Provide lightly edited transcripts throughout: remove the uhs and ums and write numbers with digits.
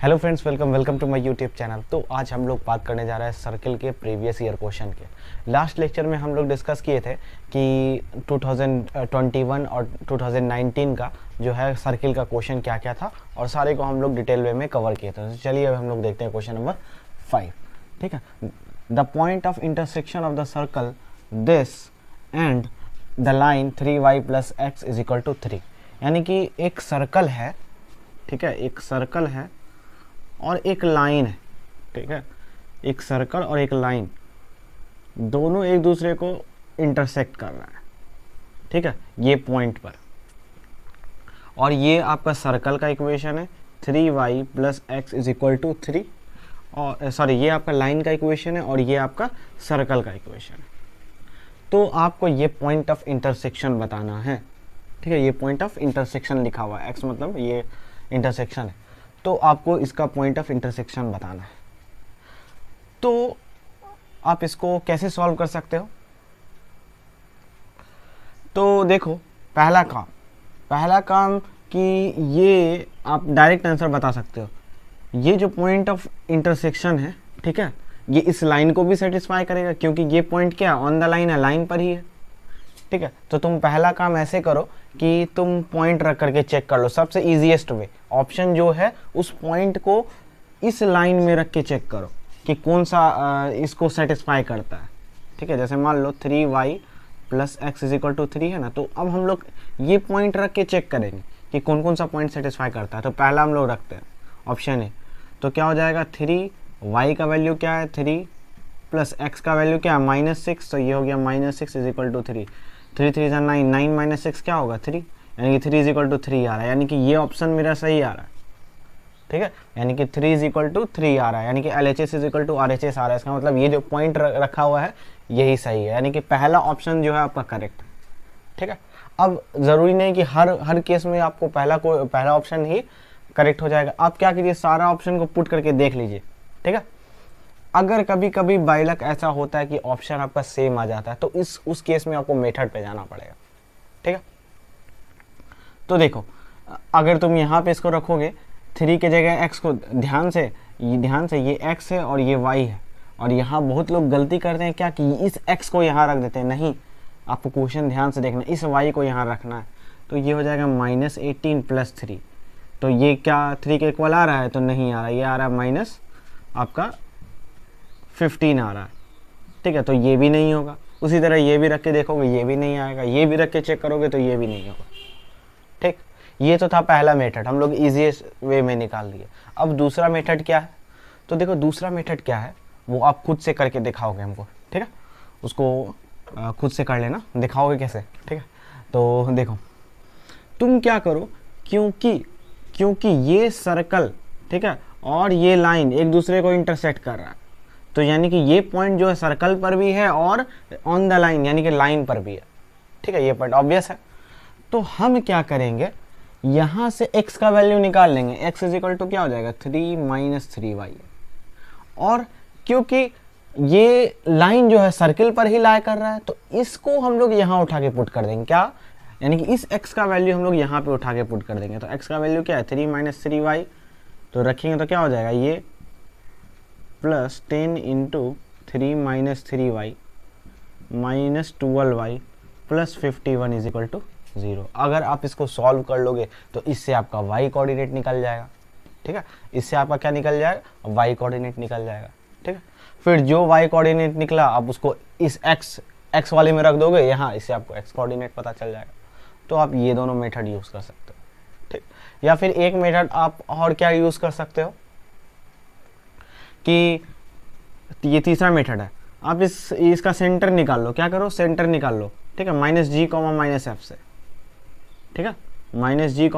Hello friends, welcome to my YouTube channel. तो आज हम लोग बात करने जा रहे हैं सर्किल के प्रीवियस ईयर क्वेश्चन के। लास्ट लेक्चर में हम लोग डिस्कस किए थे कि 2021 और 2019 का जो है सर्किल का क्वेश्चन क्या क्या था और सारे को हम लोग डिटेल वे में कवर किए थे। तो चलिए अब हम लोग देखते हैं क्वेश्चन नंबर 5। ठीक है, the point of intersection of the circle this and the line 3y + x = 3। यानी कि एक सर्कल है, ठीक है, एक सर्कल है और एक लाइन है। ठीक है, एक सर्कल और एक लाइन दोनों एक दूसरे को इंटरसेक्ट कर रहा है। ठीक है, ये पॉइंट पर, और ये आपका सर्कल का इक्वेशन है 3y + x = 3। और सॉरी, ये आपका लाइन का इक्वेशन है और ये आपका सर्कल का इक्वेशन है। तो आपको ये पॉइंट ऑफ इंटरसेक्शन बताना है। ठीक है, ये पॉइंट ऑफ इंटरसेक्शन लिखा हुआ है, x मतलब ये इंटरसेक्शन है, तो आपको इसका पॉइंट ऑफ इंटरसेक्शन बताना है। तो आप इसको कैसे सॉल्व कर सकते हो? तो देखो, पहला काम कि ये आप डायरेक्ट आंसर बता सकते हो। ये जो पॉइंट ऑफ इंटरसेक्शन है, ठीक है, ये इस लाइन को भी सेटिस्फाई करेगा क्योंकि ये पॉइंट क्या ऑन द लाइन है, लाइन पर ही है। ठीक है, तो तुम पहला काम ऐसे करो कि तुम पॉइंट रख करके चेक कर लो। सबसे इजीएस्ट वे ऑप्शन जो है, उस पॉइंट को इस लाइन में रख के चेक करो कि कौन सा इसको सेटिस्फाई करता है। ठीक है, जैसे मान लो 3y + x = 3 है ना, तो अब हम लोग ये पॉइंट रख के चेक करेंगे कि कौन कौन सा पॉइंट सेटिस्फाई करता है। तो पहला हम लोग रखते हैं ऑप्शन ए, तो क्या हो जाएगा 3y का वैल्यू क्या है 3 + x का वैल्यू क्या है -6, तो ये हो गया -6 = 3। 3 3 9, 9 - 6 क्या होगा 3, यानी कि 3 = 3 आ रहा है, यानी कि ये ऑप्शन मेरा सही आ रहा है। ठीक है, यानी कि 3 = 3 आ रहा है, यानी कि LHS = RHS आ रहा है। इसका मतलब ये जो पॉइंट रखा हुआ है यही सही है, यानी कि पहला ऑप्शन जो है आपका करेक्ट है। ठीक है, अब ज़रूरी नहीं कि हर केस में आपको पहला ऑप्शन ही करेक्ट हो जाएगा। आप क्या कीजिए, सारा ऑप्शन को पुट करके देख लीजिए। ठीक है, अगर कभी कभी बाय लक ऐसा होता है कि ऑप्शन आपका सेम आ जाता है, तो उस केस में आपको मेथड पे जाना पड़ेगा। ठीक है, तो देखो, अगर तुम यहाँ पे इसको रखोगे 3 के जगह x को, ध्यान से ये x है और ये y है, और यहाँ बहुत लोग गलती करते हैं क्या कि इस x को यहाँ रख देते हैं। नहीं, आपको क्वेश्चन ध्यान से देखना, इस y को यहाँ रखना है। तो ये हो जाएगा -18 + 3, तो ये क्या 3 के इक्वल आ रहा है? तो नहीं आ रहा, ये आ रहा है माइनस आपका 15 आ रहा है। ठीक है, तो ये भी नहीं होगा। उसी तरह ये भी रख के देखोगे, ये भी नहीं आएगा। ये भी रख के चेक करोगे तो ये भी नहीं होगा। ठीक, ये तो था पहला मेथड, हम लोग इजीएस्ट वे में निकाल दिए। अब दूसरा मेथड क्या है? तो देखो, दूसरा मेथड क्या है वो आप खुद से करके दिखाओगे हमको। ठीक है, उसको खुद से कर लेना, दिखाओगे कैसे। ठीक है, तो देखो तुम क्या करो, क्योंकि ये सर्कल, ठीक है, और ये लाइन एक दूसरे को इंटरसेक्ट कर रहा है, तो यानी कि ये पॉइंट जो है सर्कल पर भी है और ऑन द लाइन यानी कि लाइन पर भी है। ठीक है, ये पॉइंट ऑब्वियस है। तो हम क्या करेंगे, यहाँ से x का वैल्यू निकाल लेंगे। x = क्या हो जाएगा 3 - 3y, और क्योंकि ये लाइन जो है सर्कल पर ही लाई कर रहा है, तो इसको हम लोग यहाँ उठा के पुट कर देंगे। क्या, यानी कि इस x का वैल्यू हम लोग यहाँ पे उठा के पुट कर देंगे। तो x का वैल्यू क्या है 3 - 3y, तो रखेंगे तो क्या हो जाएगा ये +10 × 3 - 3y -12y + 51 = 0। अगर आप इसको सॉल्व कर लोगे तो इससे आपका y कोऑर्डिनेट निकल जाएगा। ठीक है, इससे आपका क्या निकल जाएगा, y कोऑर्डिनेट निकल जाएगा। ठीक है, फिर जो y कोऑर्डिनेट निकला आप उसको इस x वाले में रख दोगे यहाँ, इससे आपको x कोऑर्डिनेट पता चल जाएगा। तो आप ये दोनों मेथड यूज़ कर सकते हो। ठीक, या फिर एक मेथड आप और क्या यूज़ कर सकते हो कि ये तीसरा मेथड है, आप इसका सेंटर निकाल लो। क्या करो, सेंटर निकाल लो। ठीक है, -g, -f से। ठीक है, -g,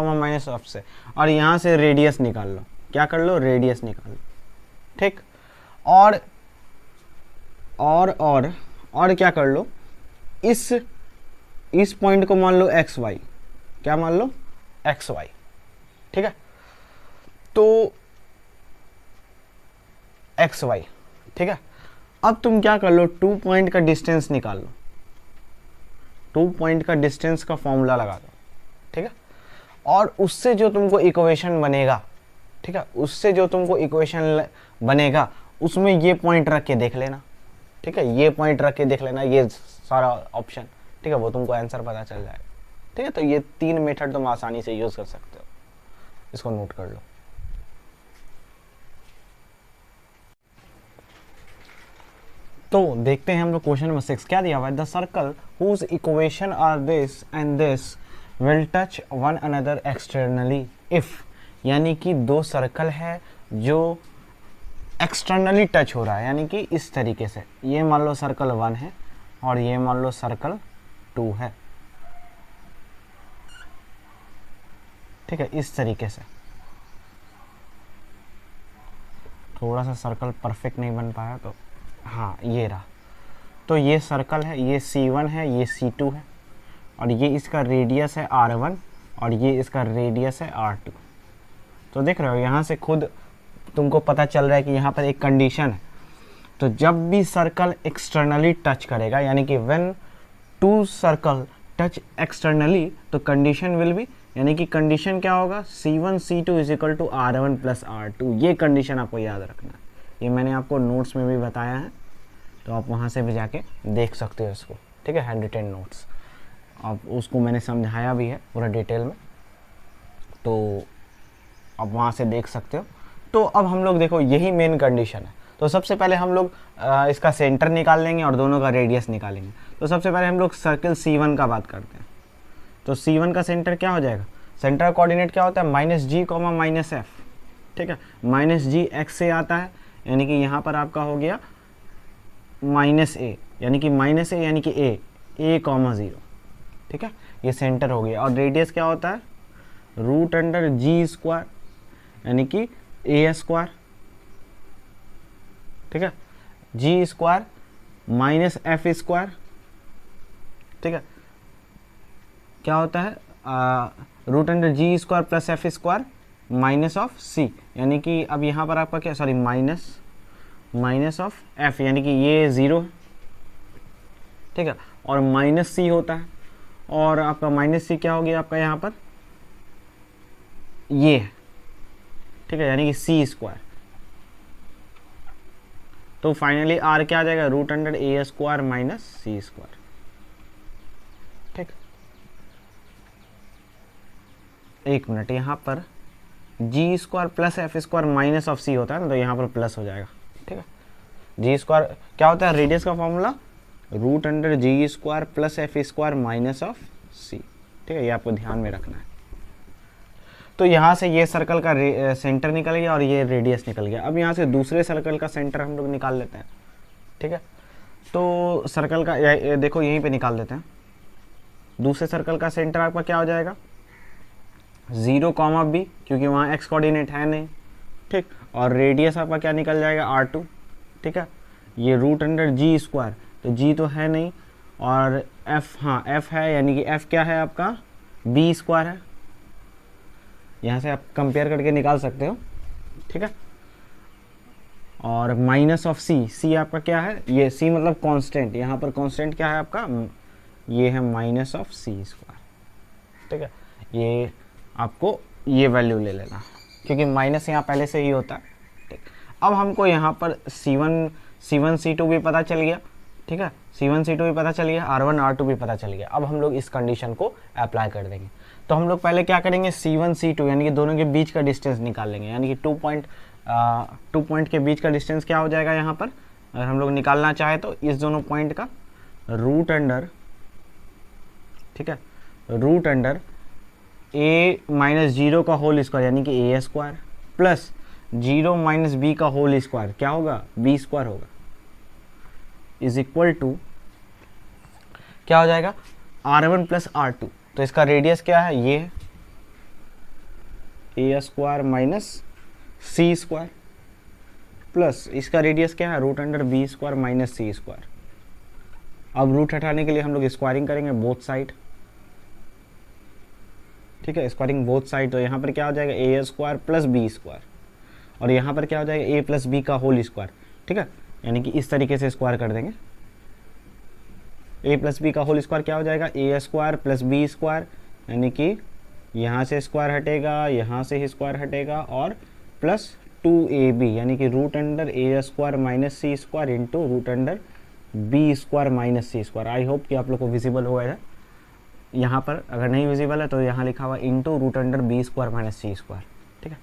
-f से, और यहाँ से रेडियस निकाल लो। क्या कर लो, रेडियस निकाल लो। ठीक, और क्या कर लो, इस पॉइंट को मान लो xy। क्या मान लो, xy। ठीक है, तो xy। ठीक है, अब तुम क्या कर लो, 2 पॉइंट का डिस्टेंस निकाल लो। 2 पॉइंट का डिस्टेंस का फॉर्मूला लगा दो। ठीक है, और उससे जो तुमको इक्वेशन बनेगा, ठीक है, उससे जो तुमको इक्वेशन बनेगा उसमें ये पॉइंट रख के देख लेना, ठीक है, ये पॉइंट रख के देख लेना, ये सारा ऑप्शन, ठीक है, वो तुमको आंसर पता चल जाएगा। ठीक है, तो ये 3 मेथड तुम आसानी से यूज कर सकते हो, इसको नोट कर लो। तो देखते हैं हम लोग क्वेश्चन नंबर 6 क्या दिया हुआ है। The circle whose equation are this and this will touch one another externally if, यानी कि दो सर्कल है जो एक्सटर्नली टच हो रहा है, यानी कि इस तरीके से, ये मान लो सर्कल 1 है और ये मान लो सर्कल 2 है, ठीक है, इस तरीके से। थोड़ा सा सर्कल परफेक्ट नहीं बन पाया तो हाँ ये रहा। तो ये सर्कल है, ये C1 है, ये C2 है, और ये इसका रेडियस है R1 और ये इसका रेडियस है R2। तो देख रहे हो यहाँ से खुद तुमको पता चल रहा है कि यहाँ पर एक कंडीशन है। तो जब भी सर्कल एक्सटर्नली टच करेगा, यानी कि when two circle touch externally, तो कंडीशन विल बी, यानी कि कंडीशन क्या होगा, C1 C2 is equal to R1 plus R2। ये कंडीशन आपको याद रखना है, ये मैंने आपको नोट्स में भी बताया है, तो आप वहाँ से भी जाके देख सकते हो इसको, ठीक है, हैंड रिटेन नोट्स, अब उसको मैंने समझाया भी है पूरा डिटेल में, तो आप वहाँ से देख सकते हो। तो अब हम लोग देखो यही मेन कंडीशन है। तो सबसे पहले हम लोग इसका सेंटर निकाल लेंगे और दोनों का रेडियस निकालेंगे। तो सबसे पहले हम लोग सर्कल C1 का बात करते हैं। तो C1 का सेंटर क्या हो जाएगा, सेंटर कोऑर्डिनेट क्या होता है, -g, -f, ठीक है, -g x से आता है, यानी कि यहाँ पर आपका हो गया -a, यानी कि -a यानी कि a, 0, ठीक है, ये सेंटर हो गया। और रेडियस क्या होता है, √g², यानी कि a², ठीक है, g² -f², ठीक है, क्या होता है √g² plus f² minus of c, यानी कि अब यहाँ पर आपका क्या, सॉरी माइनस ऑफ f, यानी कि ये 0 है, ठीक है, और -c होता है, और आपका -c क्या हो गया आपका यहाँ पर, ये है, ठीक है, यानी कि c²। तो फाइनली r क्या आ जाएगा, √a² माइनस c², ठीक। एक मिनट, यहाँ पर g² plus f² minus of c होता है ना, तो यहाँ पर प्लस हो जाएगा, ठीक है। g² क्या होता है, रेडियस का formula √g² plus f² minus of c, ठीक है, ये आपको ध्यान में रखना है। तो यहाँ से ये सर्कल का सेंटर निकल गया और ये रेडियस निकल गया। अब यहाँ से दूसरे सर्कल का सेंटर हम लोग निकाल लेते हैं, ठीक है। तो सर्कल का देखो यहीं पे निकाल देते हैं। दूसरे सर्कल का सेंटर आपका क्या हो जाएगा, 0, b, क्योंकि वहाँ x कोऑर्डिनेट है नहीं, ठीक, और रेडियस आपका क्या निकल जाएगा, R2, ठीक है। ये √g², तो g तो है नहीं, और f, हाँ f है, यानी कि f क्या है आपका, b² है। यहाँ से आप कंपेयर करके निकाल सकते हो, ठीक है। और माइनस ऑफ c आपका क्या है, ये c मतलब कांस्टेंट, यहाँ पर कांस्टेंट क्या है आपका, ये है माइनस ऑफ c², ठीक है। ये आपको ये वैल्यू ले लेना, क्योंकि माइनस यहाँ पहले से ही होता है, ठीक। अब हमको यहाँ पर C1 C2 भी पता चल गया, ठीक है, C1 C2 भी पता चल गया, R1 R2 भी पता चल गया। अब हम लोग इस कंडीशन को अप्लाई कर देंगे। तो हम लोग पहले क्या करेंगे, C1 C2 यानी कि दोनों के बीच का डिस्टेंस निकाल लेंगे, यानी कि 2 पॉइंट के बीच का डिस्टेंस क्या हो जाएगा यहाँ पर, अगर हम लोग निकालना चाहे तो इस दोनों पॉइंट का √, ठीक है, √a -0 का होल स्क्वायर, यानी कि a² प्लस 0 - b का होल स्क्वायर, क्या होगा, b² होगा, इज इक्वल टू क्या हो जाएगा, R1 प्लस R2। तो इसका रेडियस क्या है, ये a² माइनस c² प्लस इसका रेडियस क्या है, √b² माइनस c²। अब रूट हटाने के लिए हम लोग स्क्वायरिंग करेंगे बोथ साइड, ठीक है, स्क्वायरिंग बोथ साइड। तो यहाँ पर क्या हो जाएगा, a² प्लस b², और यहाँ पर क्या हो जाएगा, a प्लस b का होल स्क्वायर, ठीक है, यानी कि इस तरीके से स्क्वायर कर देंगे। a प्लस बी का होल स्क्वायर क्या हो जाएगा, a² प्लस b², यानी कि यहाँ से स्क्वायर हटेगा, यहाँ से ही स्क्वायर हटेगा, और प्लस 2ab यानी कि root under A square minus C square into root under B square minus C square. I hope कि आप लोग को विजिबल होगा इधर। यहाँ पर अगर नहीं विजिबल है तो यहाँ लिखा हुआ into root under B square minus C square. ठीक है,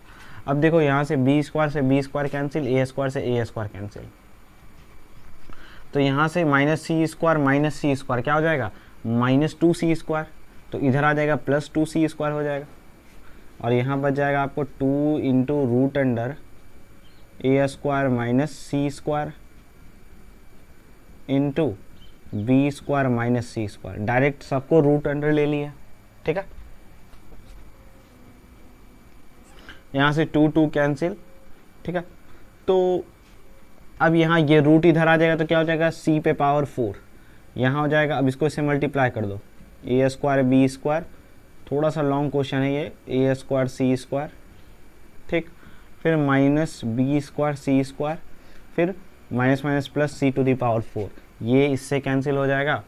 अब देखो यहाँ से बी स्क्वायर से B square cancel, A square से ए स्क्वायर कैंसिल, तो यहाँ से माइनस सी स्क्वायर क्या हो जाएगा, माइनस 2c स्क्वायर, तो इधर आ जाएगा प्लस 2c स्क्वायर हो जाएगा, और यहाँ बच जाएगा आपको 2 into root under A square minus C square into B square minus C square. Direct सबको रूट अंडर ले लिया। ठीक है, यहाँ से 2 कैंसिल। ठीक है, तो अब यहाँ ये रूट इधर आ जाएगा तो क्या हो जाएगा, c पे पावर 4 यहाँ हो जाएगा। अब इसको इससे मल्टीप्लाई कर दो, ए स्क्वायर बी स्क्वायर, थोड़ा सा लॉन्ग क्वेश्चन है ये, ए स्क्वायर सी स्क्वायर, ठीक, फिर minus B square C square, फिर minus minus plus C to the power 4, ये इससे कैंसिल हो जाएगा।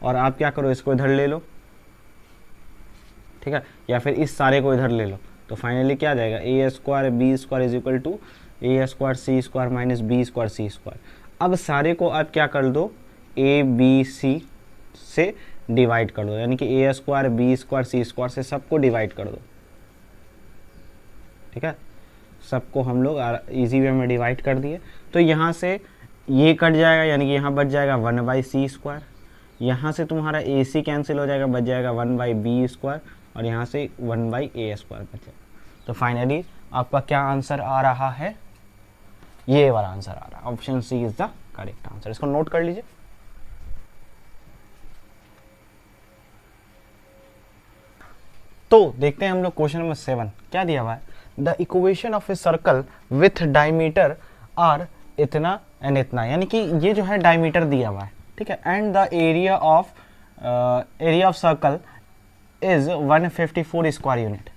और आप क्या करो, इसको इधर ले लो, ठीक है, या फिर इस सारे को इधर ले लो, तो फाइनली क्या आ जाएगा, A square B square is equal to A square C square minus B square C square. अब सारे को आप क्या कर दो, ए बी सी से डिवाइड कर दो, यानी कि ए square B square C square से सबको डिवाइड कर दो। ठीक है, सबको हम लोग इजी वे में डिवाइड कर दिए, तो यहाँ से ये कट जाएगा, यानी कि यहाँ बच जाएगा 1/c स्क्वायर, यहाँ से तुम्हारा ए सी कैंसिल हो जाएगा, बच जाएगा 1/b स्क्वायर, और यहाँ से 1/a स्क्वायर बचेगा। तो फाइनली आपका क्या आंसर आ रहा है, ये वाला आंसर आ रहा है, option C is the correct answer. इसको नोट कर लीजिए। तो देखते हैं हम लोग क्वेश्चन नंबर 7 क्या दिया हुआ है, the equation of a circle with diameter are इतना एंड इतना, यानी कि ये जो है डायमीटर दिया हुआ है, ठीक है, and the area of circle is 154 square unit,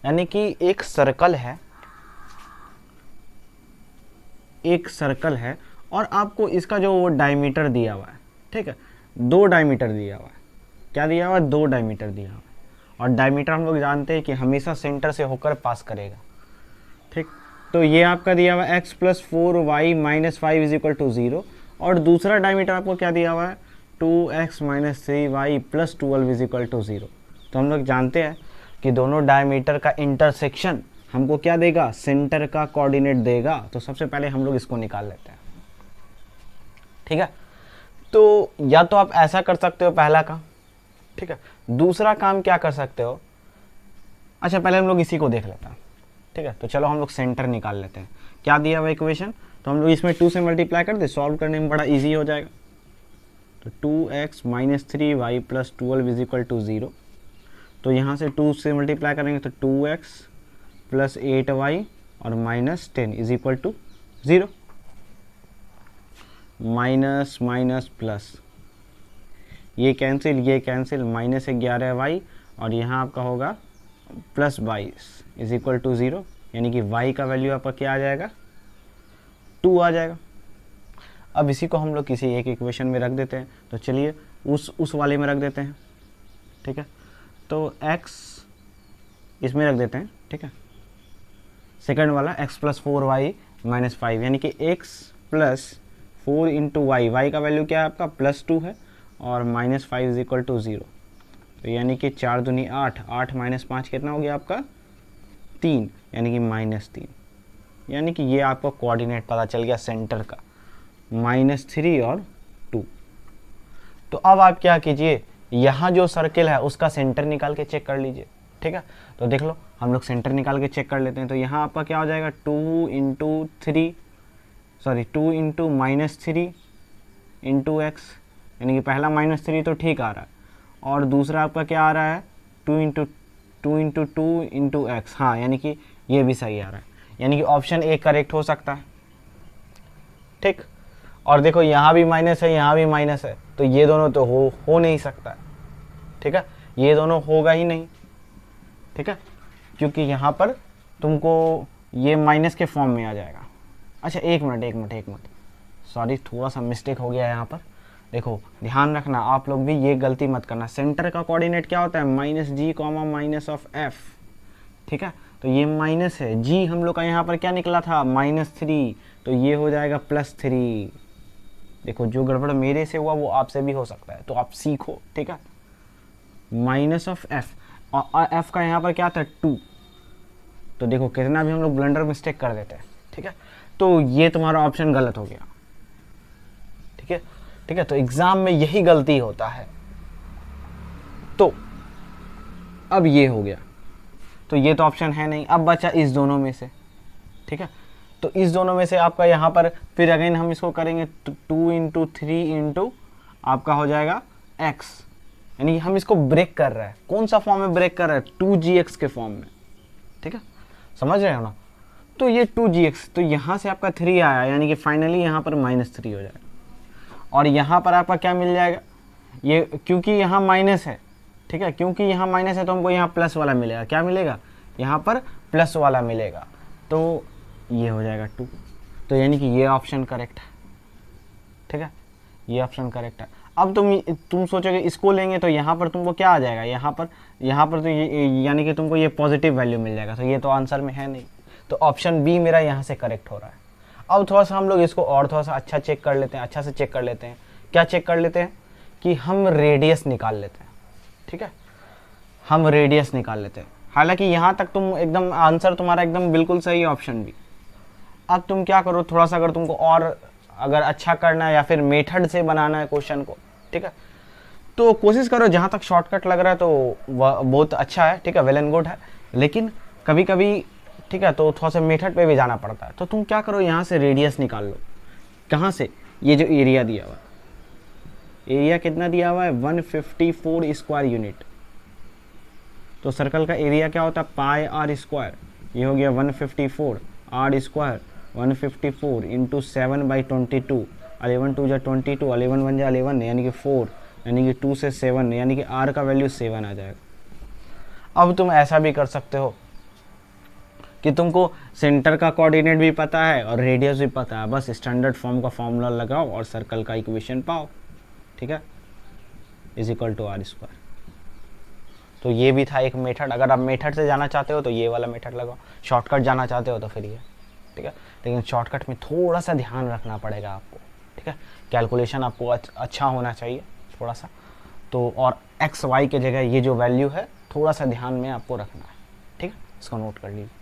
यानी कि एक सर्कल है और आपको इसका जो वो डायमीटर दिया हुआ है, ठीक है, 2 डायमीटर दिया हुआ है। क्या दिया हुआ है, 2 डायमीटर दिया हुआ है, और डायमीटर हम लोग जानते हैं कि हमेशा सेंटर से होकर पास करेगा। ठीक, तो ये आपका दिया हुआ है x plus 4y minus 5 is equal to 0, और दूसरा डायमीटर आपको क्या दिया हुआ है, 2x minus 3y plus 12 is equal to 0। तो हम लोग जानते हैं कि दोनों डायमीटर का इंटरसेक्शन हमको क्या देगा, सेंटर का कोऑर्डिनेट देगा। तो सबसे पहले हम लोग इसको निकाल लेते हैं। ठीक है, तो या तो आप ऐसा कर सकते हो पहला काम, ठीक है, दूसरा काम क्या कर सकते हो, अच्छा पहले हम लोग इसी को देख लेते हैं। ठीक है, तो चलो हम लोग सेंटर निकाल लेते हैं। क्या दिया हुआ इक्वेशन, तो हम लोग इसमें 2 से मल्टीप्लाई कर दे, सॉल्व करने में बड़ा इजी हो जाएगा। तो 2x minus 3y plus 12 is equal to 0, तो यहाँ से 2 से मल्टीप्लाई करेंगे तो 2x प्लस 8y और minus 10 is equal to 0, minus minus plus, ये कैंसिल माइनस 11y, और यहाँ आपका होगा प्लस 22 इज इक्वल टू 0, यानी कि y का वैल्यू आपका क्या आ जाएगा, 2 आ जाएगा। अब इसी को हम लोग किसी एक इक्वेशन में रख देते हैं, तो चलिए उस वाले में रख देते हैं। ठीक है, तो x इसमें रख देते हैं। ठीक है, सेकंड वाला x प्लस 4y माइनस 5, यानी कि x प्लस 4 इंटू y का वैल्यू क्या है आपका, प्लस 2 है, और माइनस 5 इज इक्वल टू 0, तो यानी कि 4 दूनी 8, 8 माइनस 5 कितना हो गया आपका 3, यानी कि माइनस 3, यानी कि ये आपको कोऑर्डिनेट पता चल गया सेंटर का, -3 और 2। तो अब आप क्या कीजिए, यहाँ जो सर्किल है उसका सेंटर निकाल के चेक कर लीजिए। ठीक है, तो देख लो हम लोग सेंटर निकाल के चेक कर लेते हैं। तो यहाँ आपका क्या हो जाएगा, 2 इंटू माइनस 3 इंटू एक्स, यानी कि पहला -3 तो ठीक आ रहा है, और दूसरा आपका क्या आ रहा है, 2 इंटू 2 इंटू एक्स, हाँ, यानी कि ये भी सही आ रहा है, यानी कि ऑप्शन ए करेक्ट हो सकता है। ठीक, और देखो यहाँ भी माइनस है, यहाँ भी माइनस है, तो ये दोनों तो हो नहीं सकता। ठीक है, ये दोनों होगा ही नहीं। ठीक है, क्योंकि यहाँ पर तुमको ये माइनस के फॉर्म में आ जाएगा। अच्छा एक मिनट, सॉरी थोड़ा सा मिस्टेक हो गया यहाँ पर। देखो ध्यान रखना, आप लोग भी ये गलती मत करना। सेंटर का कोऑर्डिनेट क्या होता है, -g, माइनस ऑफ f। ठीक है, तो ये माइनस है, जी हम लोग का यहाँ पर क्या निकला था -3, तो ये हो जाएगा +3। देखो जो गड़बड़ मेरे से हुआ वो आपसे भी हो सकता है, तो आप सीखो, ठीक है। माइनस ऑफ एफ, और एफ का यहाँ पर क्या था 2, तो देखो कितना भी हम लोग ब्लंडर मिस्टेक कर देते हैं, ठीक है। तो ये तुम्हारा ऑप्शन गलत हो गया, ठीक है, ठीक है। तो एग्जाम में यही गलती होता है। तो अब ये हो गया, तो ये तो ऑप्शन है नहीं, अब बचा इस दोनों में से, ठीक है। तो इस दोनों में से आपका यहाँ पर फिर अगेन हम इसको करेंगे 2 इंटू 3 इंटू आपका हो जाएगा x, यानी हम इसको ब्रेक कर रहे हैं। कौन सा फॉर्म में ब्रेक कर रहे हैं? 2gx के फॉर्म में, ठीक है, समझ रहे हो ना। तो ये 2gx, तो यहाँ से आपका 3 आया, यानी कि फाइनली यहाँ पर -3 हो जाएगा। और यहाँ पर आपका क्या मिल जाएगा, ये क्योंकि यहाँ माइनस है, ठीक है, क्योंकि यहाँ माइनस है तो हमको यहाँ प्लस वाला मिलेगा। क्या मिलेगा? यहाँ पर प्लस वाला मिलेगा, तो ये हो जाएगा 2। तो यानी कि ये ऑप्शन करेक्ट है, ठीक है, ये ऑप्शन करेक्ट है। अब तुम सोचोगे इसको लेंगे तो यहाँ पर तुमको क्या आ जाएगा, यहाँ पर तो ये यानी कि तुमको ये पॉजिटिव वैल्यू मिल जाएगा, तो ये तो आंसर में है नहीं, तो ऑप्शन बी मेरा यहाँ से करेक्ट हो रहा है। अब थोड़ा सा हम लोग इसको और थोड़ा सा अच्छा चेक कर लेते हैं, अच्छा से चेक कर लेते हैं। क्या चेक कर लेते हैं कि हम रेडियस निकाल लेते हैं, ठीक है, हम रेडियस निकाल लेते हैं। हालांकि यहाँ तक तुम एकदम आंसर तुम्हारा एकदम बिल्कुल सही ऑप्शन भी। अब तुम क्या करो, थोड़ा सा अगर तुमको और अगर अच्छा करना है या फिर मेथड से बनाना है क्वेश्चन को, ठीक है, तो कोशिश करो। जहाँ तक शॉर्टकट लग रहा है तो वह बहुत अच्छा है, ठीक है, वेल एंड गुड है, लेकिन कभी कभी, ठीक है, तो थोड़ा सा मेथड पे भी जाना पड़ता है। तो तुम क्या करो, यहाँ से रेडियस निकाल लो। कहाँ से? ये जो एरिया दिया हुआ है, एरिया कितना दिया हुआ है 154 स्क्वायर यूनिट। तो सर्कल का एरिया क्या होता है पाई आर स्क्वायर, ये हो गया 154 आर स्क्वायर 154 इंटू 7/22, 11 2 जा 22, 11 1 जा 11 यानी कि 4, यानी कि 2 से 7 यानी कि आर का वैल्यू 7 आ जाएगा। अब तुम ऐसा भी कर सकते हो कि तुमको सेंटर का कोऑर्डिनेट भी पता है और रेडियस भी पता है, बस स्टैंडर्ड फॉर्म का फॉर्मूला लगाओ और सर्कल का इक्वेशन पाओ, ठीक है, =r²। तो ये भी था एक मेथड। अगर आप मेथड से जाना चाहते हो तो ये वाला मेथड लगाओ, शॉर्टकट जाना चाहते हो तो फिर ये, ठीक है। लेकिन शॉर्टकट में थोड़ा सा ध्यान रखना पड़ेगा आपको, ठीक है, कैलकुलेशन आपको अच्छा होना चाहिए थोड़ा सा। तो और x y के जगह ये जो वैल्यू है थोड़ा सा ध्यान में आपको रखना है, ठीक है, इसको नोट कर लीजिए।